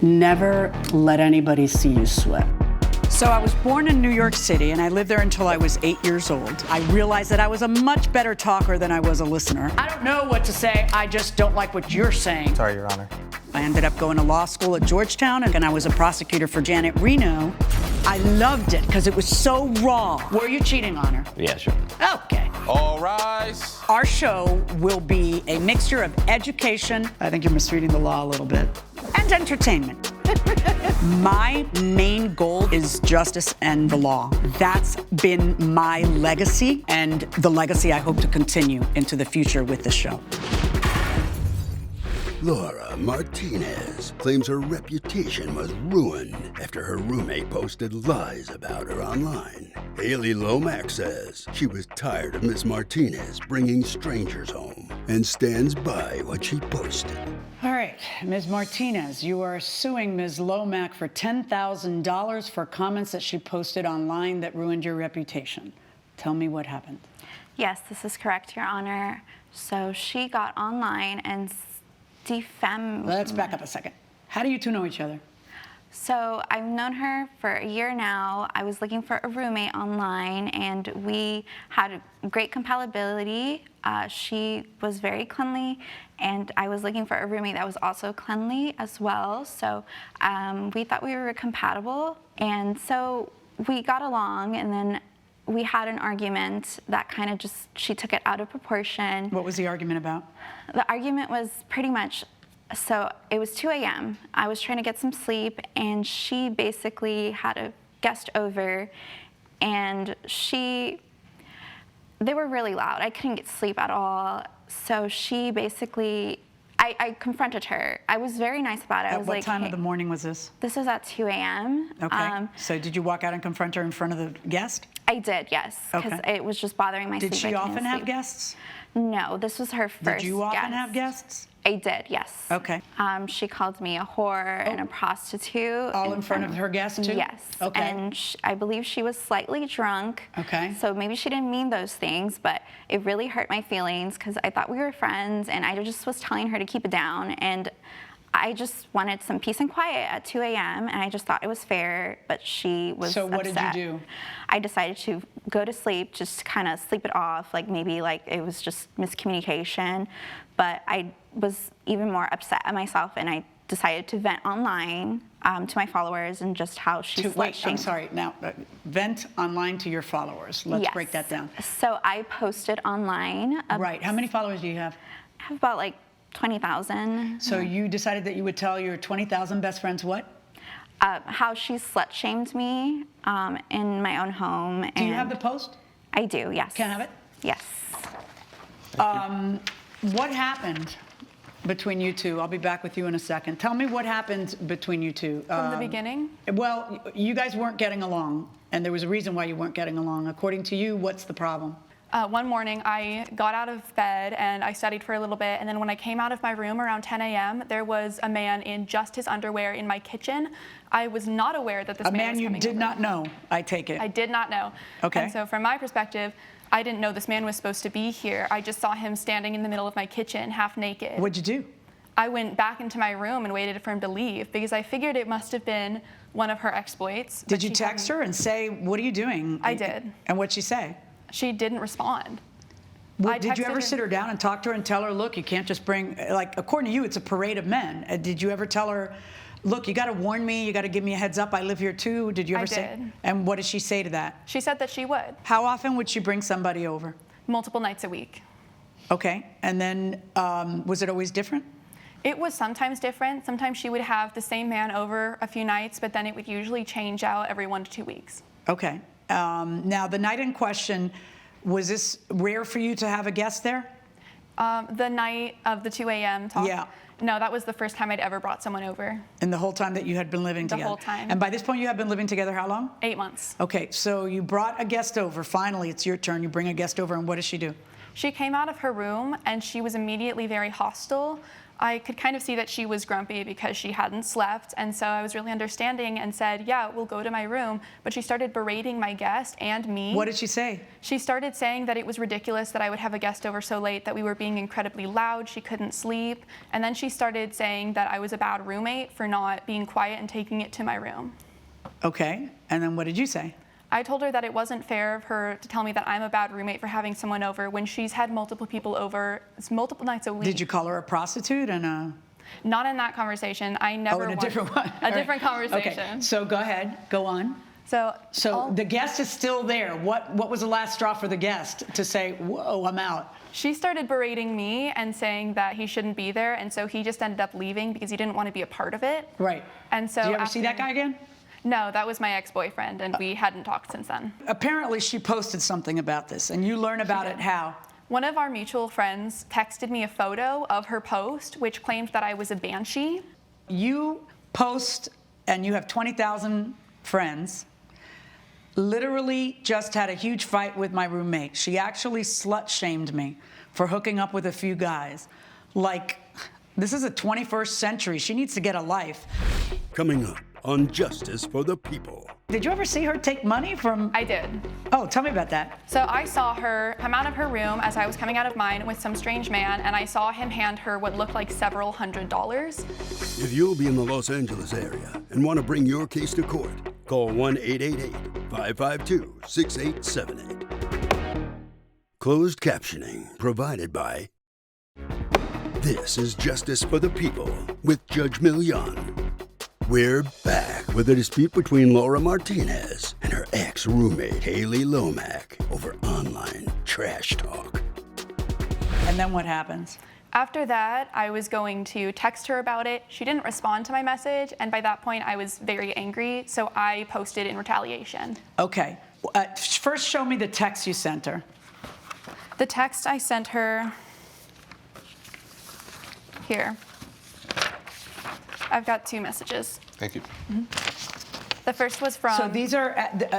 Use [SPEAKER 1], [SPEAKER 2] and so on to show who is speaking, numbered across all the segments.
[SPEAKER 1] Never let anybody see you sweat. So I was born in New York City, and I lived there until I was 8 years old. I realized that I was a much better talker than I was a listener. I don't know what to say, I just don't like what you're saying.
[SPEAKER 2] Sorry, Your Honor.
[SPEAKER 1] I ended up going to law school at Georgetown, and I was a prosecutor for Janet Reno. I loved it because it was so raw. Were you cheating on her?
[SPEAKER 2] Yeah, sure.
[SPEAKER 1] Okay.
[SPEAKER 3] All rise.
[SPEAKER 1] Our show will be a mixture of education, I think you're misreading the law a little bit, and entertainment. My main goal is justice and the law. That's been my legacy, and the legacy I hope to continue into the future with the show.
[SPEAKER 4] Laura Martinez claims her reputation was ruined after her roommate posted lies about her online. Haley Lomax says she was tired of Miss Martinez bringing strangers home and stands by what she posted.
[SPEAKER 1] All right, Ms. Martinez, you are suing Ms. Lomax for $10,000 for comments that she posted online that ruined your reputation. Tell me what happened.
[SPEAKER 5] Yes, this is correct, Your Honor. So she got online and defamed.
[SPEAKER 1] Let's back up a second. How do you two know each other?
[SPEAKER 5] So I've known her for a year now. I was looking for a roommate online, and we had great compatibility. She was very cleanly, and I was looking for a roommate that was also cleanly as well. So we thought we were compatible, and so we got along, and then we had an argument that kind of just, she took it out of proportion.
[SPEAKER 1] What was the argument about?
[SPEAKER 5] The argument was pretty much, so it was 2 a.m. I was trying to get some sleep, and she basically had a guest over, and they were really loud. I couldn't get sleep at all. So she basically, I confronted her. I was very nice about it. I was like,
[SPEAKER 1] what time
[SPEAKER 5] hey,
[SPEAKER 1] of the morning was this?
[SPEAKER 5] This was at 2 a.m.
[SPEAKER 1] Okay. So did you walk out and confront her in front of the guest?
[SPEAKER 5] I did, yes, because
[SPEAKER 1] Okay.
[SPEAKER 5] it was just bothering my sleep.
[SPEAKER 1] Did she often have guests?
[SPEAKER 5] No, this was her first guest.
[SPEAKER 1] Did you often have guests?
[SPEAKER 5] I did, yes.
[SPEAKER 1] Okay.
[SPEAKER 5] She called me a whore and a prostitute.
[SPEAKER 1] All in front of her guests too?
[SPEAKER 5] Yes.
[SPEAKER 1] Okay.
[SPEAKER 5] And I believe she was slightly drunk.
[SPEAKER 1] Okay.
[SPEAKER 5] So maybe she didn't mean those things, but it really hurt my feelings because I thought we were friends, and I just was telling her to keep it down, and I just wanted some peace and quiet at 2 a.m., and I just thought it was fair, but she was
[SPEAKER 1] So what
[SPEAKER 5] upset.
[SPEAKER 1] did you do?
[SPEAKER 5] I decided to go to sleep, just kind of sleep it off, like maybe like it was just miscommunication, but I was even more upset at myself, and I decided to vent online to my followers and just how she
[SPEAKER 1] Wait, I'm sorry. Now, vent online to your followers. Let's
[SPEAKER 5] Yes.
[SPEAKER 1] break that down.
[SPEAKER 5] So I posted online.
[SPEAKER 1] Right. How many followers do you have?
[SPEAKER 5] I have about like 20,000.
[SPEAKER 1] So you decided that you would tell your 20,000 best friends what?
[SPEAKER 5] How she slut shamed me in my own home.
[SPEAKER 1] Do you have the post?
[SPEAKER 5] I do, yes.
[SPEAKER 1] Can I have it?
[SPEAKER 5] Yes.
[SPEAKER 1] What happened between you two? I'll be back with you in a second. Tell me what happened between you two.
[SPEAKER 6] From the beginning?
[SPEAKER 1] Well, you guys weren't getting along, and there was a reason why you weren't getting along. According to you, what's the problem?
[SPEAKER 6] One morning, I got out of bed and I studied for a little bit, and then when I came out of my room around 10 a.m., there was a man in just his underwear in my kitchen. I was not aware that this man was coming over.
[SPEAKER 1] A man you did not know, I take it.
[SPEAKER 6] I did not know.
[SPEAKER 1] Okay.
[SPEAKER 6] And so from my perspective, I didn't know this man was supposed to be here. I just saw him standing in the middle of my kitchen, half naked.
[SPEAKER 1] What'd you do?
[SPEAKER 6] I went back into my room and waited for him to leave because I figured it must have been one of her exploits.
[SPEAKER 1] Did you text her and say, what are you doing?
[SPEAKER 6] I did.
[SPEAKER 1] And what'd she say?
[SPEAKER 6] She didn't respond.
[SPEAKER 1] Did you ever sit her down and talk to her and tell her, look, you can't just bring, like, according to you, it's a parade of men. Did you ever tell her, look, you got to warn me, you got to give me a heads up, I live here too? Did you ever say?
[SPEAKER 6] I did.
[SPEAKER 1] And what did she say to that?
[SPEAKER 6] She said that she would.
[SPEAKER 1] How often would she bring somebody over?
[SPEAKER 6] Multiple nights a week.
[SPEAKER 1] Okay. And then was it always different?
[SPEAKER 6] It was sometimes different. Sometimes she would have the same man over a few nights, but then it would usually change out every 1 to 2 weeks.
[SPEAKER 1] Okay. Now, the night in question, was this rare for you to have a guest there?
[SPEAKER 6] The night of the 2 a.m. talk?
[SPEAKER 1] Yeah.
[SPEAKER 6] No, that was the first time I'd ever brought someone over.
[SPEAKER 1] And the whole time that you had been living together?
[SPEAKER 6] The whole time.
[SPEAKER 1] And by this point, you have been living together how long?
[SPEAKER 6] 8 months.
[SPEAKER 1] Okay, so you brought a guest over. Finally, it's your turn. You bring a guest over, and what does she do?
[SPEAKER 6] She came out of her room, and she was immediately very hostile. I could kind of see that she was grumpy because she hadn't slept, and so I was really understanding and said, yeah, we'll go to my room. But she started berating my guest and me.
[SPEAKER 1] What did she say?
[SPEAKER 6] She started saying that it was ridiculous that I would have a guest over so late, that we were being incredibly loud, she couldn't sleep. And then she started saying that I was a bad roommate for not being quiet and taking it to my room.
[SPEAKER 1] Okay, and then what did you say?
[SPEAKER 6] I told her that it wasn't fair of her to tell me that I'm a bad roommate for having someone over when she's had multiple people over. It's multiple nights a week.
[SPEAKER 1] Did you call her a prostitute and a...
[SPEAKER 6] Not in that conversation. I never.
[SPEAKER 1] Oh, in a different one.
[SPEAKER 6] A different conversation.
[SPEAKER 1] Okay, so go ahead, go on.
[SPEAKER 6] So
[SPEAKER 1] the guest is still there. What was the last straw for the guest to say, whoa, I'm out?
[SPEAKER 6] She started berating me and saying that he shouldn't be there, and so he just ended up leaving because he didn't want to be a part of it.
[SPEAKER 1] Right.
[SPEAKER 6] And so
[SPEAKER 1] do you ever see that guy again?
[SPEAKER 6] No, that was my ex-boyfriend, and we hadn't talked since then.
[SPEAKER 1] Apparently, she posted something about this, and you learn about it how?
[SPEAKER 6] One of our mutual friends texted me a photo of her post, which claimed that I was a banshee.
[SPEAKER 1] You post, and you have 20,000 friends, literally just had a huge fight with my roommate. She actually slut-shamed me for hooking up with a few guys. Like, this is the 21st century. She needs to get a life.
[SPEAKER 4] Coming up on Justice for the People.
[SPEAKER 1] Did you ever see her take money from...
[SPEAKER 6] I did.
[SPEAKER 1] Oh, tell me about that.
[SPEAKER 6] So I saw her come out of her room as I was coming out of mine with some strange man, and I saw him hand her what looked like several $100s.
[SPEAKER 4] If you'll be in the Los Angeles area and want to bring your case to court, call 1-888-552-6878. Closed captioning provided by... This is Justice for the People with Judge Milian. We're back with a dispute between Laura Martinez and her ex-roommate Haley Lomack over online trash talk.
[SPEAKER 1] And then what happens?
[SPEAKER 6] After that, I was going to text her about it. She didn't respond to my message, and by that point, I was very angry, so I posted in retaliation.
[SPEAKER 1] Okay. First, show me the text you sent her.
[SPEAKER 6] The text I sent her... Here. I've got two messages.
[SPEAKER 2] Thank you.
[SPEAKER 6] Mm-hmm. The first was from...
[SPEAKER 1] So these are,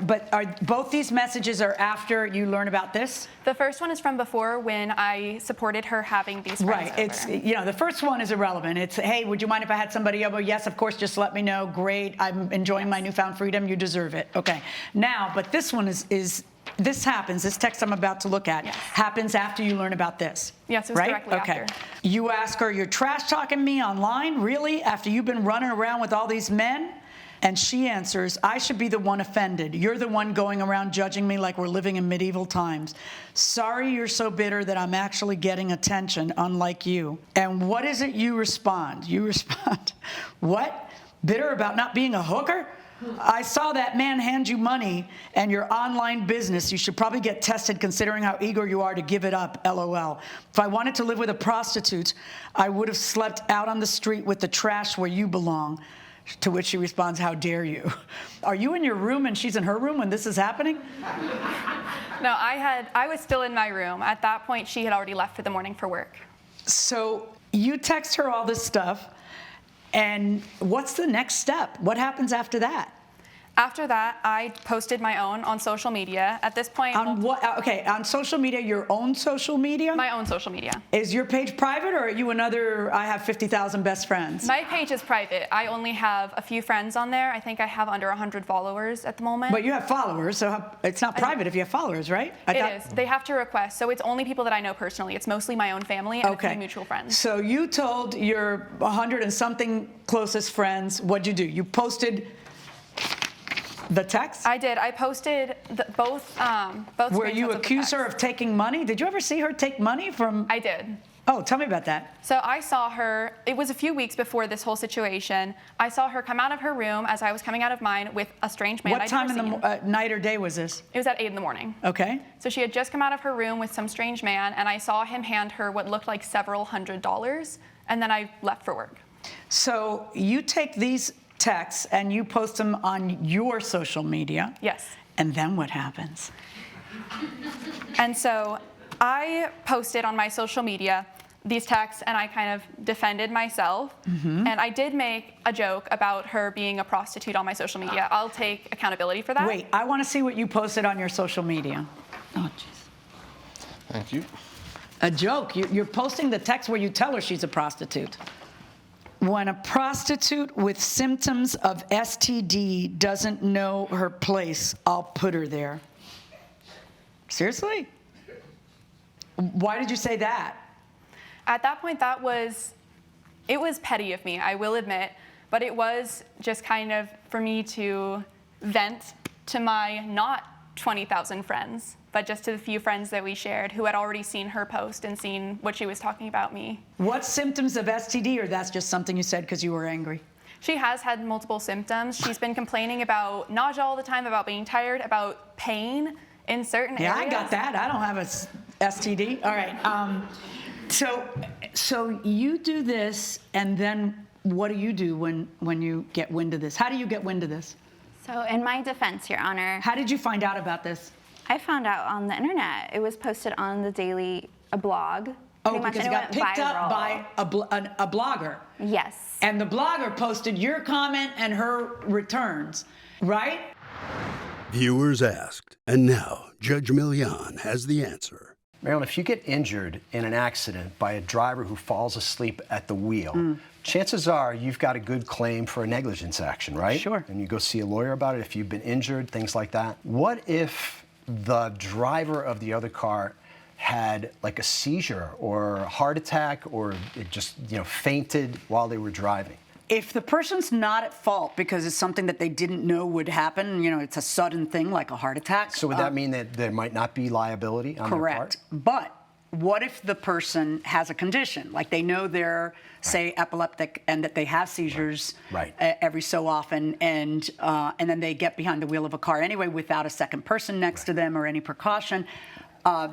[SPEAKER 1] but are both these messages are after you learn about this?
[SPEAKER 6] The first one is from before when I supported her having these friends over.
[SPEAKER 1] It's, you know, the first one is irrelevant. It's, hey, would you mind if I had somebody over? Yes, of course, just let me know. Great, I'm enjoying my newfound freedom. You deserve it. Okay. Now, but this one is this happens, this text I'm about to look at, happens after you learn about this.
[SPEAKER 6] Yes, it was directly after.
[SPEAKER 1] You ask her, you're trash talking me online? Really? After you've been running around with all these men? And she answers, I should be the one offended. You're the one going around judging me like we're living in medieval times. Sorry you're so bitter that I'm actually getting attention, unlike you. And what is it you respond? You respond, what? Bitter about not being a hooker? I saw that man hand you money and your online business. You should probably get tested considering how eager you are to give it up, LOL. If I wanted to live with a prostitute, I would have slept out on the street with the trash where you belong. To which she responds, how dare you? Are you in your room and she's in her room when this is happening?
[SPEAKER 6] No, I was still in my room. At that point, she had already left for the morning for work.
[SPEAKER 1] So you text her all this stuff. And what's the next step? What happens after that?
[SPEAKER 6] After that, I posted my own on social media. At this point...
[SPEAKER 1] On what? Okay, on social media, your own social media?
[SPEAKER 6] My own social media.
[SPEAKER 1] Is your page private, or are you another, I have 50,000 best friends?
[SPEAKER 6] My page is private. I only have a few friends on there. I think I have under 100 followers at the moment.
[SPEAKER 1] But you have followers, so it's not private if you have followers, right?
[SPEAKER 6] It is. They have to request, so it's only people that I know personally. It's mostly my own family and a few mutual friends.
[SPEAKER 1] So you told your 100 and something closest friends, what'd you do? You posted the text?
[SPEAKER 6] I did. I posted both
[SPEAKER 1] Where you accuse her of taking money? Did you ever see her take money from...
[SPEAKER 6] I did.
[SPEAKER 1] Oh, tell me about that.
[SPEAKER 6] So I saw her, it was a few weeks before this whole situation. I saw her come out of her room as I was coming out of mine with a strange man.
[SPEAKER 1] What time in the night or day was this?
[SPEAKER 6] It was at 8 in the morning.
[SPEAKER 1] Okay.
[SPEAKER 6] So she had just come out of her room with some strange man, and I saw him hand her what looked like several $100s, and then I left for work.
[SPEAKER 1] So you take these texts and you post them on your social media.
[SPEAKER 6] Yes.
[SPEAKER 1] And then what happens?
[SPEAKER 6] And so I posted on my social media these texts, and I kind of defended myself. Mm-hmm. And I did make a joke about her being a prostitute on my social media. I'll take accountability for that.
[SPEAKER 1] Wait, I want to see what you posted on your social media. Oh, jeez.
[SPEAKER 2] Thank you.
[SPEAKER 1] A joke. You're posting the text where you tell her she's a prostitute. When a prostitute with symptoms of STD doesn't know her place, I'll put her there. Seriously? Why did you say that?
[SPEAKER 6] At that point, it was petty of me, I will admit, but it was just kind of for me to vent to my not 20,000 friends, but just to the few friends that we shared who had already seen her post and seen what she was talking about me.
[SPEAKER 1] What symptoms of STD, or that's just something you said because you were angry?
[SPEAKER 6] She has had multiple symptoms. She's been complaining about nausea all the time, about being tired, about pain in certain areas.
[SPEAKER 1] Yeah, I got that. I don't have a STD. All right. So you do this, and then what do you do when you get wind of this? How do you get wind of this?
[SPEAKER 5] So in my defense, Your Honor,
[SPEAKER 1] How did you find out about this?
[SPEAKER 5] I found out on the internet. It was posted on the Daily, a blog.
[SPEAKER 1] Oh,
[SPEAKER 5] Pretty much,
[SPEAKER 1] because it
[SPEAKER 5] and
[SPEAKER 1] got picked up
[SPEAKER 5] viral.
[SPEAKER 1] by a blogger.
[SPEAKER 5] Yes.
[SPEAKER 1] And the blogger posted your comment and her returns, right?
[SPEAKER 4] Viewers asked, and now Judge Milian has the answer.
[SPEAKER 2] Marilyn, if you get injured in an accident by a driver who falls asleep at the wheel, chances are you've got a good claim for a negligence action, right?
[SPEAKER 1] Sure.
[SPEAKER 2] And you go see a lawyer about it if you've been injured, things like that. What if the driver of the other car had like a seizure or a heart attack, or it just, fainted while they were driving?
[SPEAKER 1] If the person's not at fault because it's something that they didn't know would happen, it's a sudden thing like a heart attack.
[SPEAKER 2] So would that mean that there might not be liability on their part?
[SPEAKER 1] Correct. But what if the person has a condition, like they know they're, say, epileptic, and that they have seizures every so often, and then they get behind the wheel of a car anyway without a second person next to them or any precaution?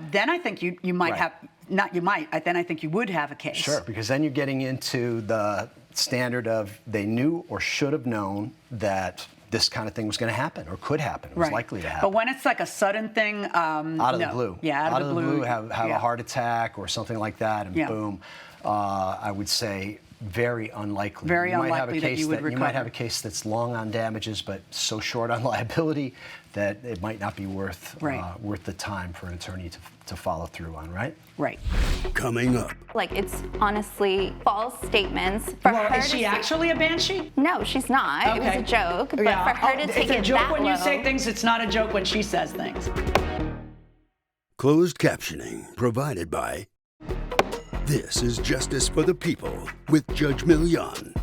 [SPEAKER 1] Then I think you might have, not you might, then I think you would have a case.
[SPEAKER 2] Sure, because then you're getting into the standard of they knew or should have known that this kind of thing was going to happen or could happen, it was likely to happen.
[SPEAKER 1] But when it's like a sudden thing,
[SPEAKER 2] out of the blue.
[SPEAKER 1] Yeah, out of the blue.
[SPEAKER 2] Have a heart attack or something like that, and boom, I would say very unlikely.
[SPEAKER 1] Very
[SPEAKER 2] you might
[SPEAKER 1] unlikely
[SPEAKER 2] have a case
[SPEAKER 1] that you would recover.
[SPEAKER 2] You might have a case that's long on damages, but so short on liability that it might not be worth the time for an attorney to follow through on, right?
[SPEAKER 1] Right.
[SPEAKER 4] Coming up.
[SPEAKER 5] Like, it's honestly false statements. For her
[SPEAKER 1] Is she actually a banshee?
[SPEAKER 5] No, she's not. It was a joke. But for her to take it that low.
[SPEAKER 1] It's a joke when you say things. It's not a joke when she says things.
[SPEAKER 4] Closed captioning provided by This is Justice for the People with Judge Milian.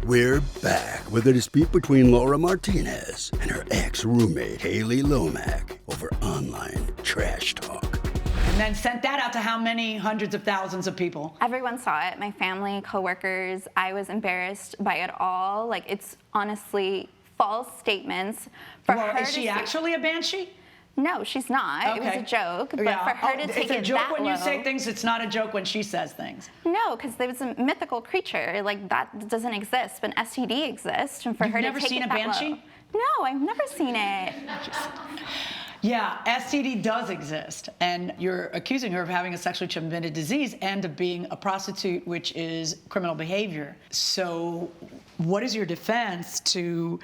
[SPEAKER 4] We're back with a dispute between Laura Martinez and her ex-roommate Haley Lomack over online trash talk.
[SPEAKER 1] And then sent that out to how many hundreds of thousands of people?
[SPEAKER 5] Everyone saw it. My family, coworkers. I was embarrassed by it all. Like, it's honestly false statements.
[SPEAKER 1] Is she actually a banshee?
[SPEAKER 5] No, she's not. It was a joke. But for her to take it that low.
[SPEAKER 1] It's a joke when you say things. It's not a joke when she says things.
[SPEAKER 5] No, because there was a mythical creature. Like, that doesn't exist, but STD exists. And for her to take it that low. You've never seen a banshee? No, I've never seen it.
[SPEAKER 1] Yeah, STD does exist, and you're accusing her of having a sexually transmitted disease and of being a prostitute, which is criminal behavior. So what is your defense to...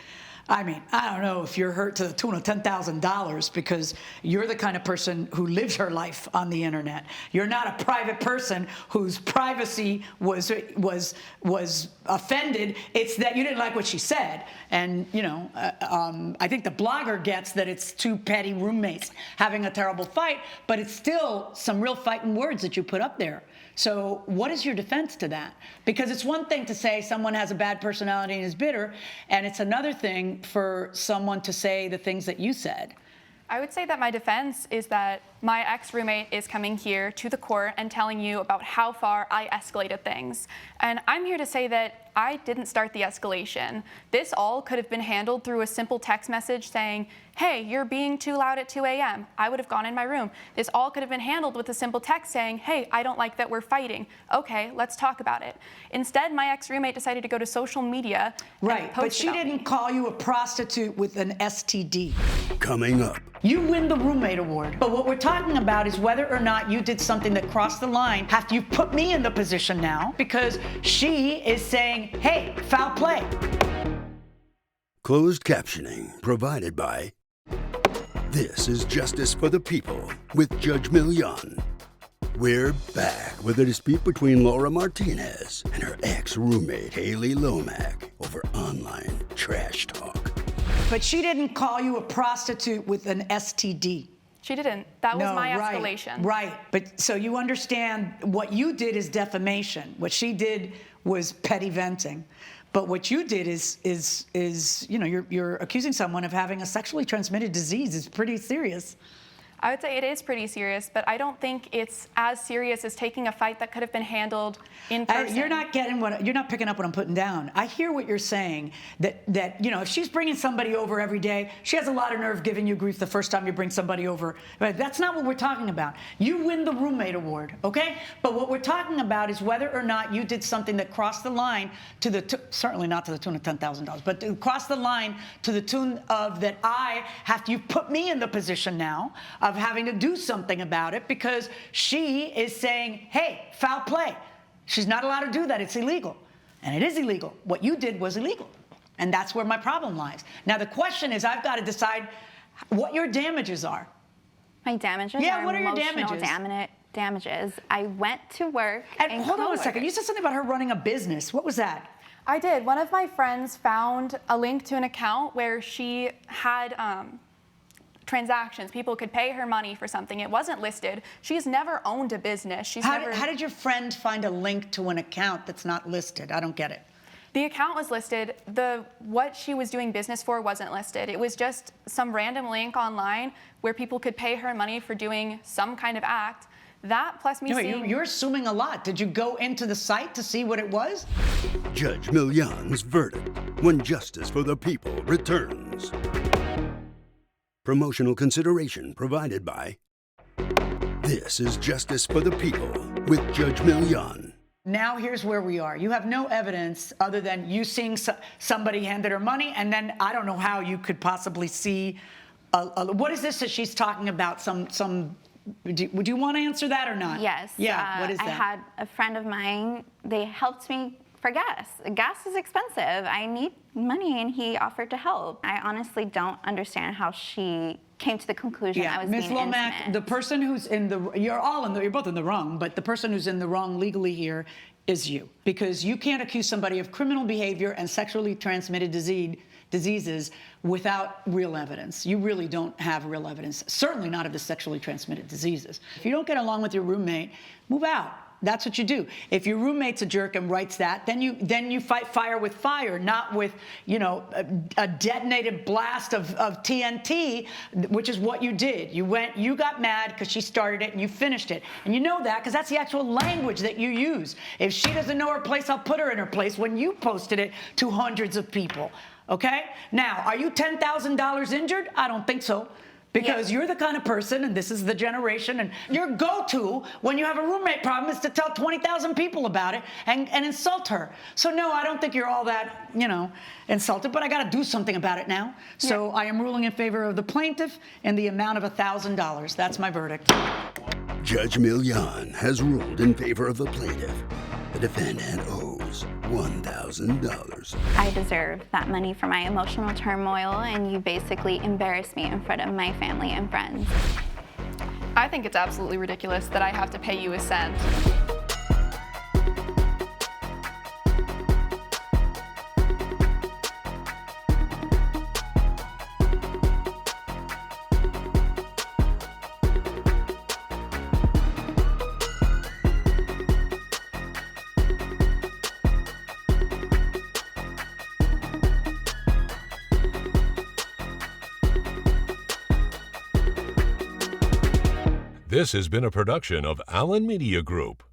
[SPEAKER 1] I mean, I don't know if you're hurt to the tune of $10,000 because you're the kind of person who lives her life on the internet. You're not a private person whose privacy was offended. It's that you didn't like what she said. And, I think the blogger gets that it's two petty roommates having a terrible fight, but it's still some real fighting words that you put up there. So what is your defense to that? Because it's one thing to say someone has a bad personality and is bitter, and it's another thing for someone to say the things that you said.
[SPEAKER 6] I would say that my defense is that my ex-roommate is coming here to the court and telling you about how far I escalated things. And I'm here to say that I didn't start the escalation. This all could have been handled through a simple text message saying, hey, you're being too loud at 2 a.m. I would have gone in my room. This all could have been handled with a simple text saying, hey, I don't like that we're fighting. Okay, let's talk about it. Instead, my ex-roommate decided to go to social media and post
[SPEAKER 1] but she
[SPEAKER 5] about
[SPEAKER 1] didn't
[SPEAKER 5] me.
[SPEAKER 1] call you a prostitute with an STD.
[SPEAKER 4] Coming up.
[SPEAKER 1] You win the roommate award. But what we're talking about is whether or not you did something that crossed the line after you put me in the position now, because she is saying, hey, foul play.
[SPEAKER 4] Closed captioning provided by This is Justice for the People with Judge Milian. We're back with a dispute between Laura Martinez and her ex-roommate Haley Lomack over online trash talk.
[SPEAKER 1] But she didn't call you a prostitute with an STD.
[SPEAKER 6] She didn't. That was my
[SPEAKER 1] right,
[SPEAKER 6] escalation.
[SPEAKER 1] Right. But so you understand what you did is defamation. What she did was petty venting. But what you did is you know, you're accusing someone of having a sexually transmitted disease. It's pretty serious.
[SPEAKER 6] I would say it is pretty serious, but I don't think it's as serious as taking a fight that could have been handled in person.
[SPEAKER 1] You're not picking up what I'm putting down. I hear what you're saying, that you know, if she's bringing somebody over every day, she has a lot of nerve giving you grief the first time you bring somebody over. But that's not what we're talking about. You win the roommate award, okay? But what we're talking about is whether or not you did something that crossed the line to the, certainly not to the tune of $10,000, but to cross the line to the tune of that you put me in the position now of having to do something about it, because she is saying, hey, foul play. She's not allowed to do that. It's illegal. And it is illegal. What you did was illegal. And that's where my problem lies. Now, the question is, I've got to decide what your damages are.
[SPEAKER 5] My damages
[SPEAKER 1] Yeah,
[SPEAKER 5] are
[SPEAKER 1] what are your
[SPEAKER 5] emotional damages. I went to work
[SPEAKER 1] And hold on a second. You said something about her running a business. What was that?
[SPEAKER 6] I did. One of my friends found a link to an account where she had transactions. People could pay her money for something. It wasn't listed. She's never owned a business.
[SPEAKER 1] How did your friend find a link to an account that's not listed? I don't get it.
[SPEAKER 6] The account was listed. What she was doing business for wasn't listed. It was just some random link online where people could pay her money for doing some kind of act. That plus me seeing...
[SPEAKER 1] You're assuming a lot. Did you go into the site to see what it was?
[SPEAKER 4] Judge Milian's verdict when justice for the people returns. Promotional consideration provided by This is Justice for the People with Judge Milian.
[SPEAKER 1] Now here's where we are. You have no evidence other than you seeing somebody handed her money, and then I don't know how you could possibly see. What is this that she's talking about? Would you want to answer that or not?
[SPEAKER 5] Yes.
[SPEAKER 1] Yeah. What is that?
[SPEAKER 5] I had a friend of mine. They helped me for gas. Gas is expensive. I need money, and he offered to help. I honestly don't understand how she came to the conclusion I was
[SPEAKER 1] Ms.
[SPEAKER 5] being
[SPEAKER 1] Lomack,
[SPEAKER 5] intimate.
[SPEAKER 1] the person who's you're both in the wrong, but the person who's in the wrong legally here is you, because you can't accuse somebody of criminal behavior and sexually transmitted diseases without real evidence. You really don't have real evidence, certainly not of the sexually transmitted diseases. If you don't get along with your roommate, move out. That's what you do. If your roommate's a jerk and writes that, then you fight fire with fire, not with, you know, a detonated blast of TNT, which is what you did. You got mad because she started it and you finished it. And you know that because that's the actual language that you use. If she doesn't know her place, I'll put her in her place when you posted it to hundreds of people. Okay? Now, are you $10,000 injured? I don't think so. Because you're the kind of person, and this is the generation, and your go-to when you have a roommate problem is to tell 20,000 people about it and insult her. So no, I don't think you're all that, you know, insulted, but I got to do something about it now. So I am ruling in favor of the plaintiff and the amount of $1,000. That's my verdict.
[SPEAKER 4] Judge Milian has ruled in favor of the plaintiff. The defendant owes $1,000.
[SPEAKER 5] I deserve that money for my emotional turmoil, and you basically embarrassed me in front of my family and friends.
[SPEAKER 6] I think it's absolutely ridiculous that I have to pay you a cent.
[SPEAKER 3] This has been a production of Allen Media Group.